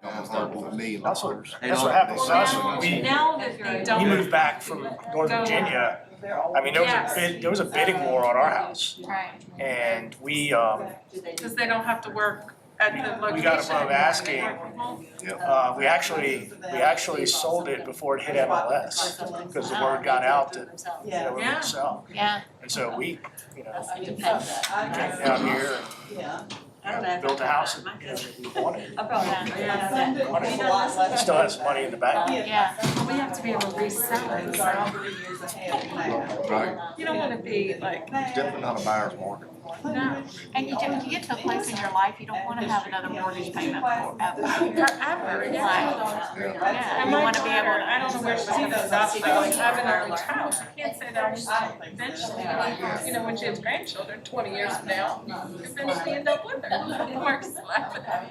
Almost $1 million. That's what happened with us when Now that you're. we moved back from Northern Virginia. I mean, there was a bidding war on our house, Right. and we Because they don't have to work at the location. we got above asking. They work from home. We actually sold it before it hit MLS because the word got out that we Yeah. would sell. Yeah. And so we, came out here and built a house that we wanted. We still have some money in the bank. Yeah. We have to be able to resell it, so Right. you don't wanna be like, It's definitely not a buyer's market. no, And you get to a place in your life, you don't wanna have another mortgage payment forever. forever, yeah. Yeah, And you my wanna be able daughter, to. I don't know where she's gonna stop, like having our own house, I can't say that eventually, you know, when she has grandchildren, 20 years from now, eventually end up with her. Mark's laughing at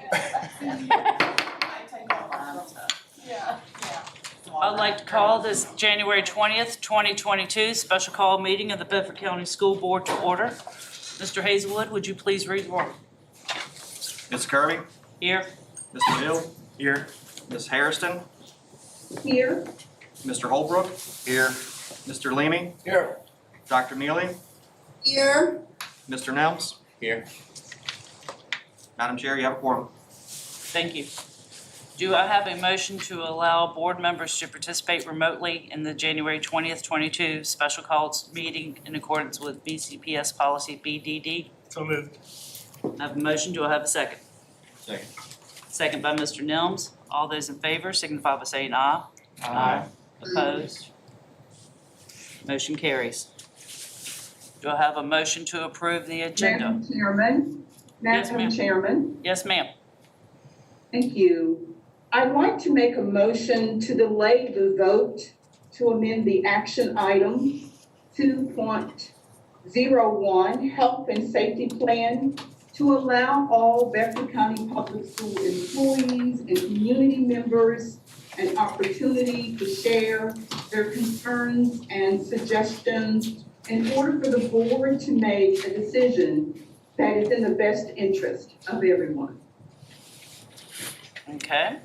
I'd like to call this January 20th, 2022 special call meeting of the Bedford County School Board to order. Mr. Hazelwood, would you please read the roll? Ms. Kirby? Here. Mr. Hill? Here. Ms. Hairston? Here. Mr. Holbrook? Here. Mr. Leamy? Here. Dr. Neely? Here. Mr. Nelms? Here. Madam Chair, you have a quorum. Thank you. Do I have a motion to allow board members to participate remotely in the January 20th, 22 special calls meeting in accordance with BCPS policy BDD? So moved. I have a motion. Do I have a second? Second. Second by Mr. Nelms. All those in favor signify by saying aye. Aye. Opposed? Motion carries. Do I have a motion to approve the agenda? Madam Chairman. Yes, ma'am. Madam Chairman, Yes, ma'am. thank you. I'd like to make a motion to delay the vote to amend the action item 2.01 Health and Safety Plan to allow all Bedford County Public School employees and community members an opportunity to share their concerns and suggestions in order for the board to make a decision that is in the best interest of everyone. Okay.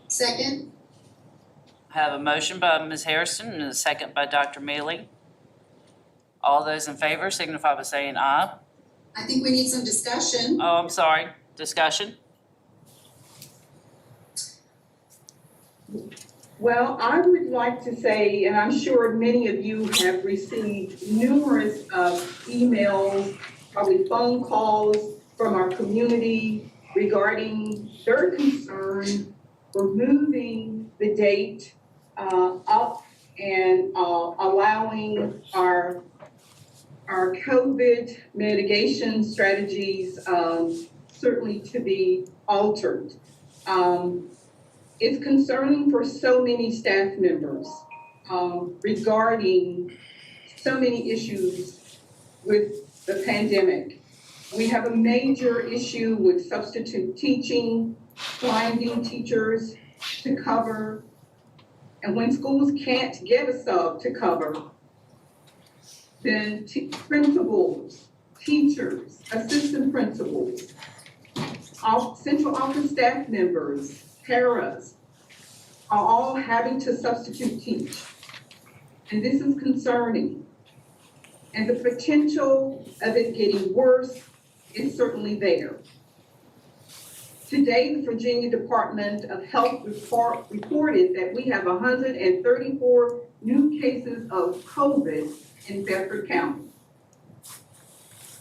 Second. I have a motion by Ms. Harrison and a second by Dr. Mealy. All those in favor signify by saying aye. I think we need some discussion. Oh, I'm sorry. Discussion? Well, I would like to say, and I'm sure many of you have received numerous emails, probably phone calls from our community regarding their concern for moving the date up and allowing our COVID mitigation strategies certainly to be altered. It's concerning for so many staff members regarding so many issues with the pandemic. We have a major issue with substitute teaching, finding teachers to cover. And when schools can't get a sub to cover, then principals, teachers, assistant principals, central office staff members, paras are all having to substitute teach. And this is concerning. And the potential of it getting worse is certainly there. Today, the Virginia Department of Health reported that we have 134 new cases of COVID in Bedford County.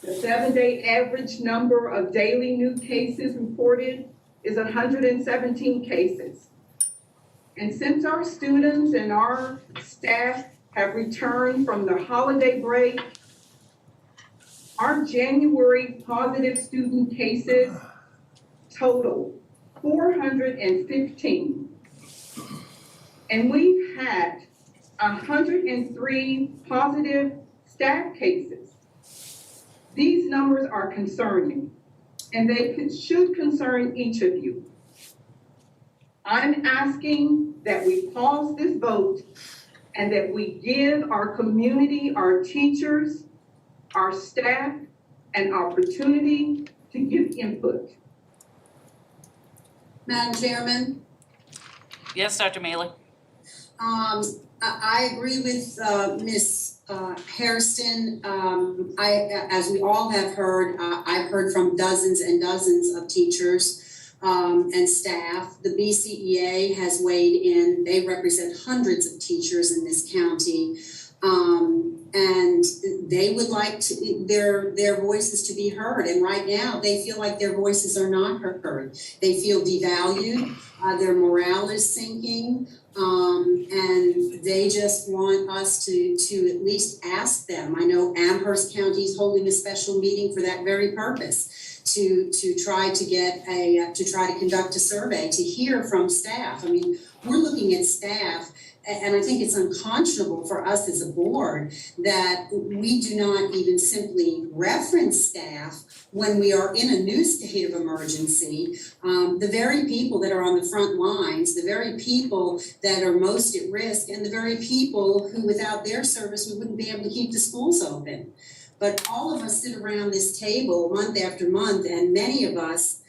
The 7-day average number of daily new cases reported is 117 cases. And since our students and our staff have returned from their holiday break, our January positive student cases total 415. And we've had 103 positive staff cases. These numbers are concerning, and they should concern each of you. I'm asking that we pause this vote and that we give our community, our teachers, our staff, an opportunity to give input. Madam Chairman, Yes, Dr. Mealy? I agree with Ms. Hairston. As we all have heard, I've heard from dozens and dozens of teachers and staff. The BCEA has weighed in. They represent hundreds of teachers in this county. And they would like their voices to be heard. And right now, they feel like their voices are not heard. They feel devalued. Their morale is sinking. And they just want us to at least ask them. I know Amherst County is holding a special meeting for that very purpose, to try to conduct a survey, to hear from staff. I mean, we're looking at staff, and I think it's unconscionable for us as a board that we do not even simply reference staff when we are in a new state of emergency. The very people that are on the front lines, the very people that are most at risk, and the very people who without their service, we wouldn't be able to keep the schools open. But all of us sit around this table month after month, and many of us,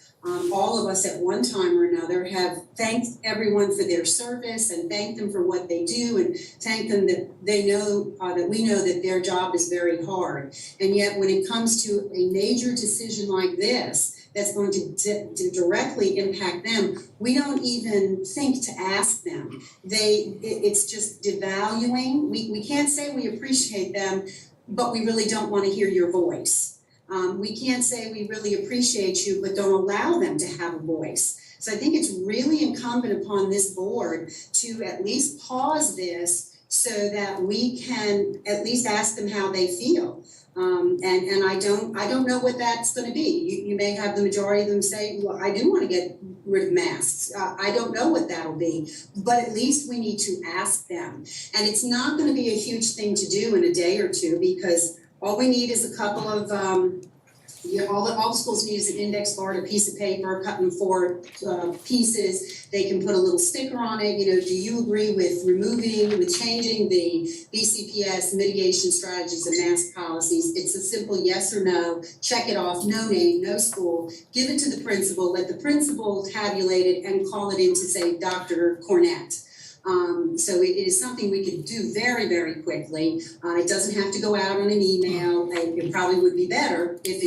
all of us at one time or another, have thanked everyone for their service and thanked them for what they do, and thanked them that they know that we know that their job is very hard. And yet when it comes to a major decision like this, that's going to directly impact them, we don't even think to ask them. It's just devaluing. We can't say we appreciate them, but we really don't want to hear your voice. We can't say we really appreciate you, but don't allow them to have a voice. So I think it's really incumbent upon this board to at least pause this so that we can at least ask them how they feel. And I don't know what that's going to be. You may have the majority of them say, well, I do want to get rid of masks. I don't know what that'll be, but at least we need to ask them. And it's not going to be a huge thing to do in a day or two, because all we need is a couple of, all the schools need is an index card, a piece of paper, cut in 4 pieces. They can put a little sticker on it. You know, do you agree with changing the BCPS mitigation strategies and mask policies? It's a simple yes or no. Check it off. No name, no school. Give it to the principal. Let the principal tabulate it and call it in to say Dr. Cornett. So it is something we could do very, very quickly. It doesn't have to go out on an email. It probably would be better if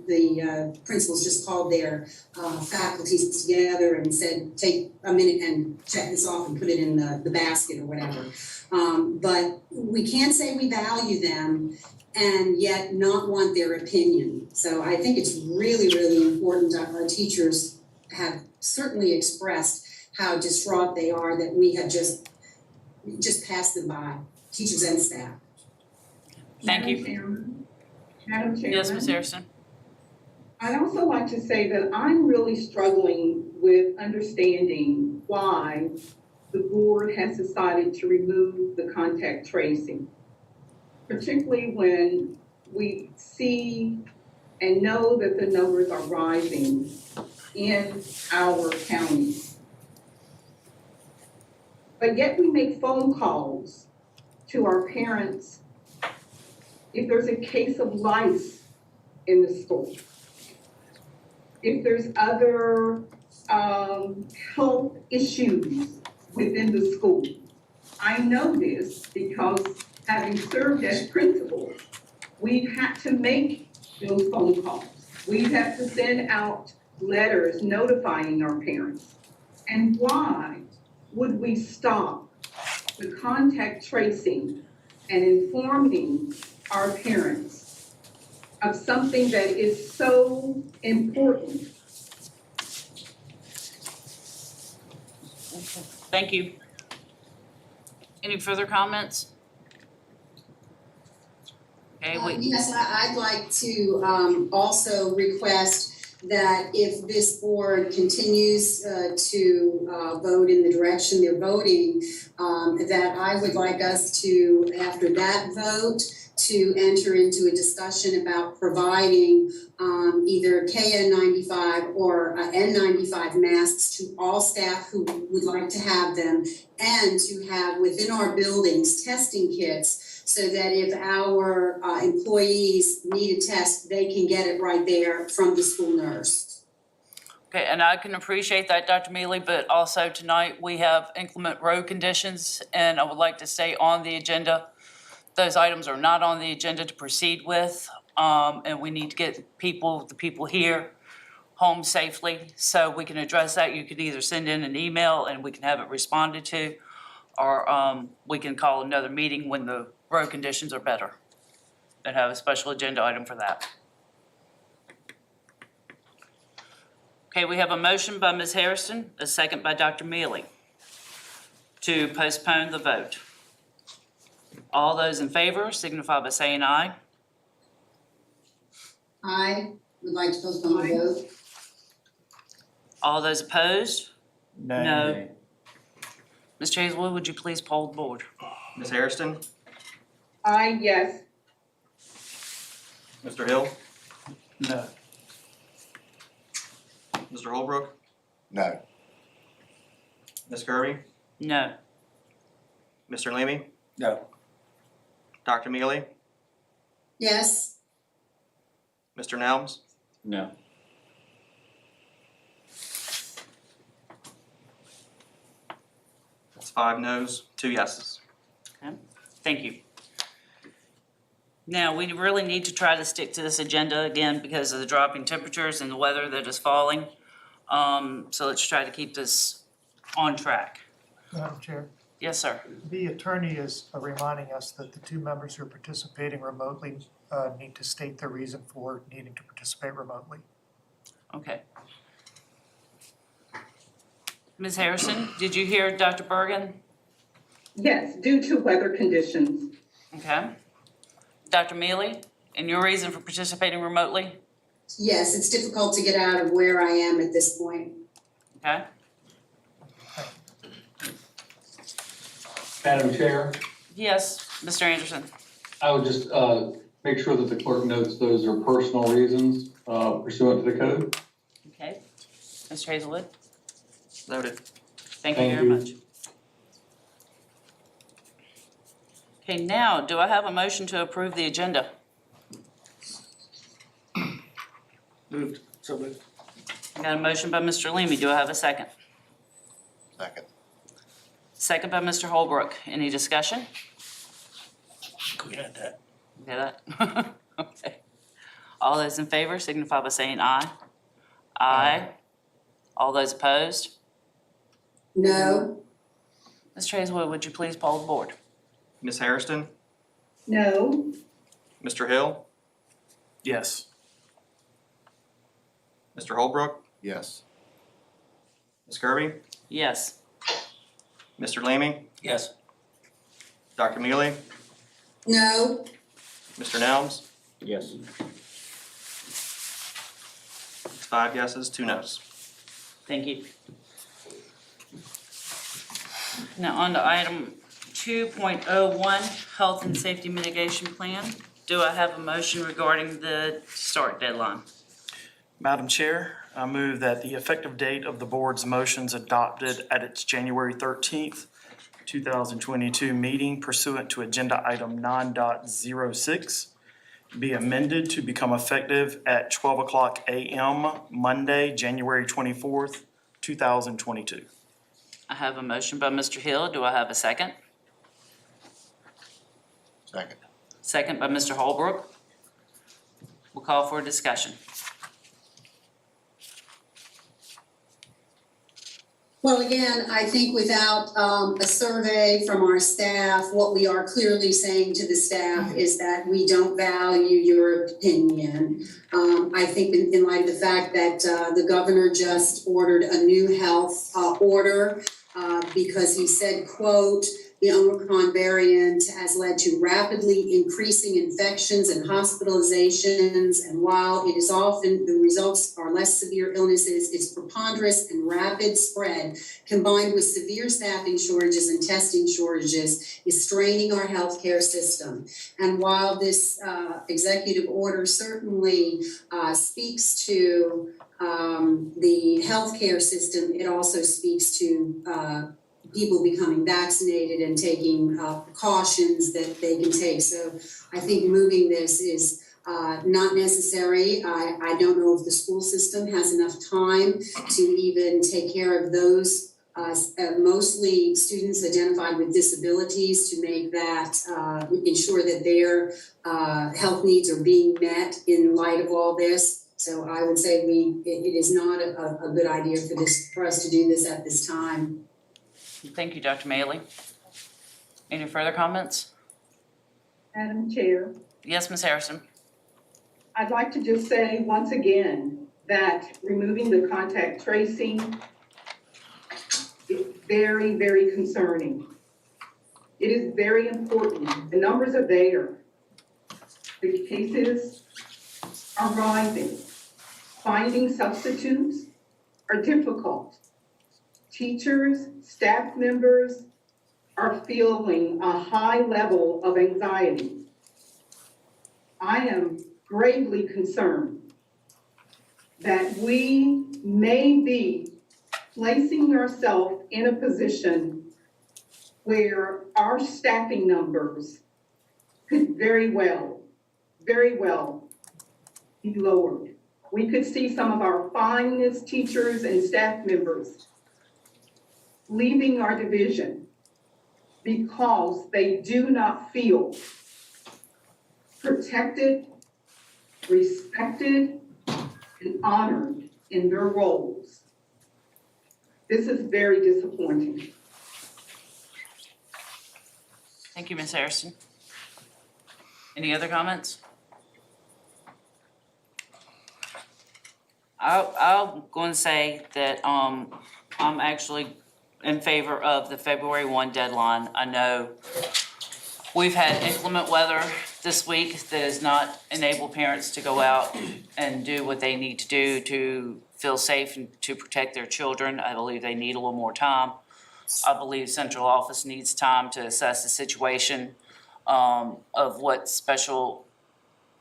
the principals just called their faculties together and said, take a minute and check this off and put it in the basket or whatever. But we can't say we value them and yet not want their opinion. So I think it's really, really important. Our teachers have certainly expressed how distraught they are that we have just passed them by, teachers and staff. Thank you. Madam Chairman. Yes, Ms. Harrison? I'd also like to say that I'm really struggling with understanding why the board has decided to remove the contact tracing, particularly when we see and know that the numbers are rising in our county. But yet we make phone calls to our parents if there's a case of lice in the school, if there's other health issues within the school. I know this because having served as principal, we've had to make those phone calls. We've had to send out letters notifying our parents. And why would we stop the contact tracing and informing our parents of something that is so important? Thank you. Any further comments? Okay, Yes, I'd like to also request that if this board continues to vote in the direction they're voting, that I would like us to, after that vote, to enter into a discussion about providing either KN95 or N95 masks to all staff who would like to have them, and to have within our buildings testing kits so that if our employees need a test, they can get it right there from the school nurse. Okay, and I can appreciate that, Dr. Mealy, but also tonight we have inclement road conditions, and I would like to stay on the agenda. Those items are not on the agenda to proceed with, and we need to get the people here home safely, so we can address that. You can either send in an email and we can have it responded to, or we can call another meeting when the road conditions are better and have a special agenda item for that. Okay, we have a motion by Ms. Hairston, a second by Dr. Mealy to postpone the vote. All those in favor signify by saying aye. I would like to postpone the vote. All those opposed? Nay. No. Ms. Hazelwood, would you please poll the board? Ms. Hairston, Aye, yes. Mr. Hill, No. Mr. Holbrook, No. Ms. Kirby, No. Mr. Leamy, No. Dr. Mealy, Yes, Mr. Nelms, No. that's 5 noes, 2 yeses. Thank you. Now, we really need to try to stick to this agenda again because of the dropping temperatures and the weather that is falling. So let's try to keep this on track. Madam Chair, Yes, sir. the attorney is reminding us that the two members who are participating remotely need to state their reason for needing to participate remotely. Okay. Ms. Harrison, did you hear Dr. Bergen? Yes, due to weather conditions. Okay. Dr. Mealy, and your reason for participating remotely? yes, it's difficult to get out of where I am at this point. Okay. Madam Chair, Yes, Mr. Anderson. I would just make sure that the clerk notes those are personal reasons pursuant to the code. Okay. Mr. Hazelwood, Noted. thank you Thank very you. much. Okay, now, do I have a motion to approve the agenda? Moved. So moved. I got a motion by Mr. Leamy. Do I have a second? Second. Second by Mr. Holbrook. Any discussion? We had that. You get that? Okay. All those in favor signify by saying aye. Aye. All those opposed? No, Mr. Hazelwood, would you please poll the board? Ms. Hairston, No. Mr. Hill, Yes. Mr. Holbrook, Yes. Ms. Kirby, Yes. Mr. Leamy, Yes. Dr. Mealy, no, Mr. Nelms, Yes. it's 5 yeses, 2 noes. Thank you. Now on to item 2.01, Health and Safety Mitigation Plan. Do I have a motion regarding the start deadline? Madam Chair, I move that the effective date of the board's motions adopted at its January 13th, 2022 meeting pursuant to agenda item 9.06 be amended to become effective at 12:00 a.m. Monday, January 24th, 2022. I have a motion by Mr. Hill. Do I have a second? Second. Second by Mr. Holbrook. We'll call for a discussion. well, again, I think without a survey from our staff, what we are clearly saying to the staff is that we don't value your opinion. I think in light of the fact that the governor just ordered a new health order because he said, quote, the Omicron variant has led to rapidly increasing infections and hospitalizations, and while it is often the results are less severe illnesses, its preponderance and rapid spread, combined with severe staffing shortages and testing shortages, is straining our healthcare system. And while this executive order certainly speaks to the healthcare system, it also speaks to people becoming vaccinated and taking precautions that they can take. So I think moving this is not necessary. I don't know if the school system has enough time to even take care of those mostly students identified with disabilities, to make that, ensure that their health needs are being met in light of all this. So I would say it is not a good idea for us to do this at this time. Thank you, Dr. Mailey. Any further comments? Madam Chair, Yes, Ms. Harrison? I'd like to just say once again that removing the contact tracing is very, very concerning. It is very important. The numbers are there. The cases are rising. Finding substitutes are difficult. Teachers, staff members are feeling a high level of anxiety. I am gravely concerned that we may be placing ourselves in a position where our staffing numbers could very well be lowered. We could see some of our finest teachers and staff members leaving our division because they do not feel protected, respected, and honored in their roles. This is very disappointing. Thank you, Ms. Harrison. Any other comments? I'm going to say that I'm actually in favor of the February 1 deadline. I know we've had inclement weather this week that has not enabled parents to go out and do what they need to do to feel safe and to protect their children. I believe they need a little more time. I believe central office needs time to assess the situation of what special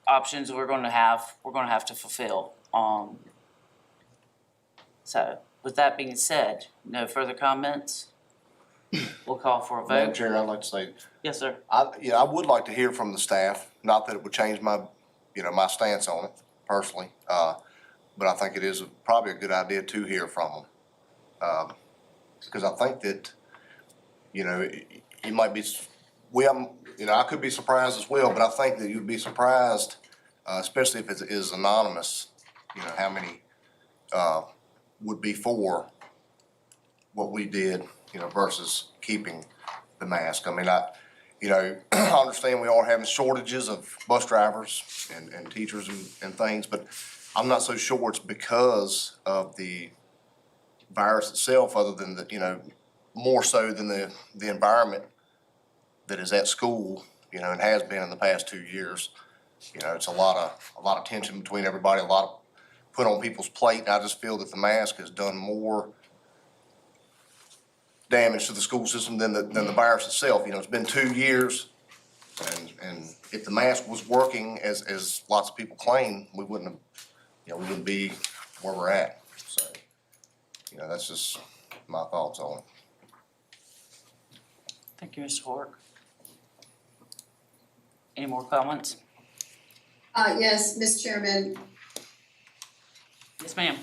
options we're going to have to fulfill. So with that being said, no further comments? We'll call for a Madam vote. Chair, I'd like to say, Yes, sir. I would like to hear from the staff, not that it would change my, my stance on it personally. But I think it is probably a good idea to hear from them. Because I think that, it might be, I could be surprised as well, but I think that you'd be surprised, especially if it is anonymous, how many, would be for what we did, versus keeping the mask. I mean, I understand we are having shortages of bus drivers and teachers and things, but I'm not so sure it's because of the virus itself, other than more so than the environment that is at school, and has been in the past 2 years. It's a lot of tension between everybody, a lot put on people's plate. And I just feel that the mask has done more damage to the school system than the virus itself. It's been 2 years, and if the mask was working as lots of people claim, we wouldn't be where we're at. So, that's just my thoughts on it. Thank you, Mr. Hork. Any more comments? Yes, Mr. Chairman. Yes, ma'am.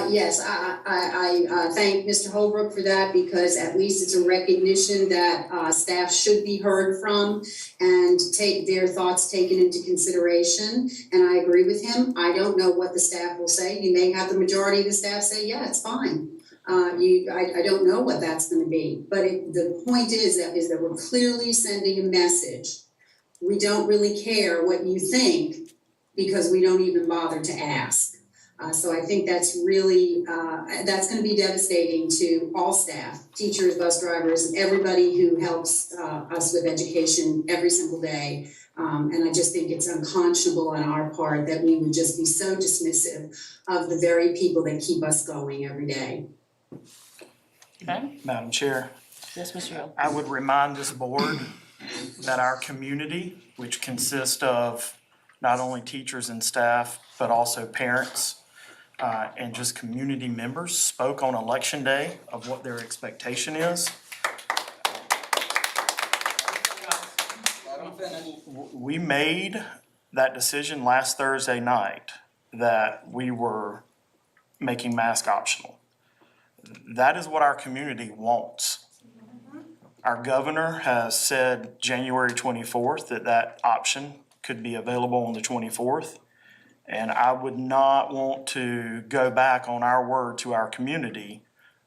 Yes, I thank Mr. Holbrook for that, because at least it's a recognition that staff should be heard from and take their thoughts taken into consideration. And I agree with him. I don't know what the staff will say. You may have the majority of the staff say, yeah, it's fine. I don't know what that's going to be. But the point is that we're clearly sending a message. We don't really care what you think because we don't even bother to ask. So I think that's really, that's going to be devastating to all staff, teachers, bus drivers, everybody who helps us with education every single day. And I just think it's unconscionable on our part that we would just be so dismissive of the very people that keep us going every day. Okay. Madam Chair, Yes, Mr. Hill. I would remind this board that our community, which consists of not only teachers and staff, but also parents, and just community members, spoke on election day of what their expectation is. We made that decision last Thursday night that we were making mask optional. That is what our community wants. Our governor has said January 24th that option could be available on the 24th. And I would not want to go back on our word to our community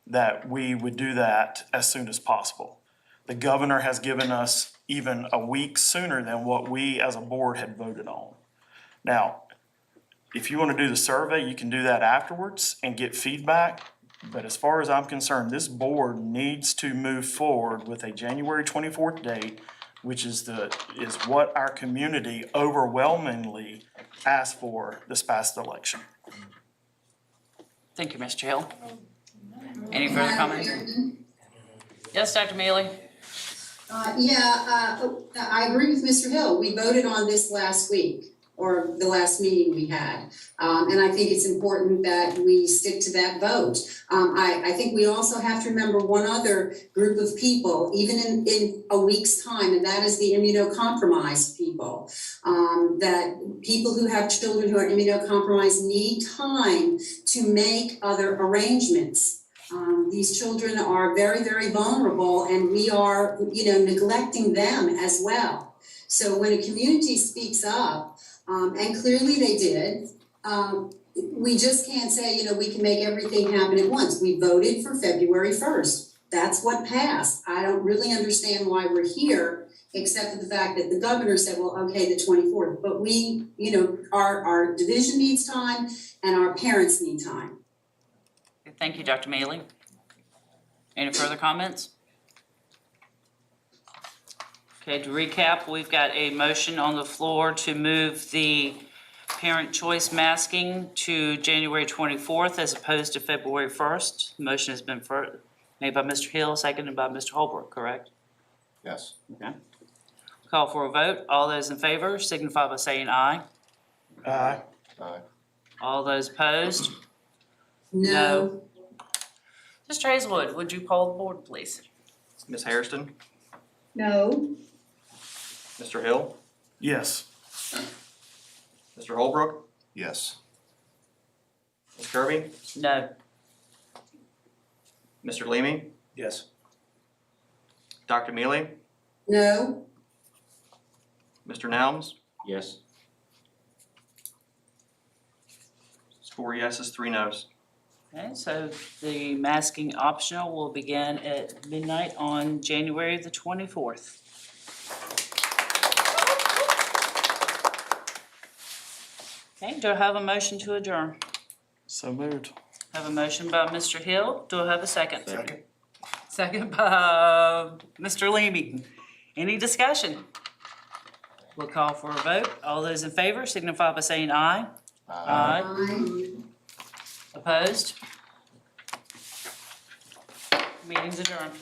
that we would do that as soon as possible. The governor has given us even a week sooner than what we as a board had voted on. Now, if you want to do the survey, you can do that afterwards and get feedback. But as far as I'm concerned, this board needs to move forward with a January 24th date, which is what our community overwhelmingly asked for this past election. Thank you, Mr. Hill. Any further comments? Yes, Dr. Mealy? I agree with Mr. Hill. We voted on this last week, or the last meeting we had. And I think it's important that we stick to that vote. I think we also have to remember one other group of people, even in a week's time, and that is the immunocompromised people. That people who have children who are immunocompromised need time to make other arrangements. These children are very, very vulnerable, and we are, neglecting them as well. So when a community speaks up, and clearly they did, we just can't say, we can make everything happen at once. We voted for February 1st. That's what passed. I don't really understand why we're here, except for the fact that the governor said, well, okay, the 24th. But we, our division needs time and our parents need time. Thank you, Dr. Mealy. Any further comments? Okay, to recap, we've got a motion on the floor to move the parent choice masking to January 24th as opposed to February 1st. The motion has been made by Mr. Hill, seconded by Mr. Holbrook, correct? Yes. Okay. Call for a vote. All those in favor signify by saying aye. Aye. Aye. All those opposed? No. Mr. Hazelwood, would you poll the board, please? Ms. Hairston, No. Mr. Hill, Yes. Mr. Holbrook, Yes. Ms. Kirby, No. Mr. Leamy, Yes. Dr. Mealy, No. Mr. Nelms. Yes. It's 4 yeses, 3 nos. Okay, so the masking optional will begin at midnight on January the 24th. Okay, do I have a motion to adjourn? So moved. Have a motion by Mr. Hill. Do I have a second? Second by Mr. Leamy. Any discussion? We'll call for a vote. All those in favor signify by saying aye. Aye. Opposed? Meeting's adjourned.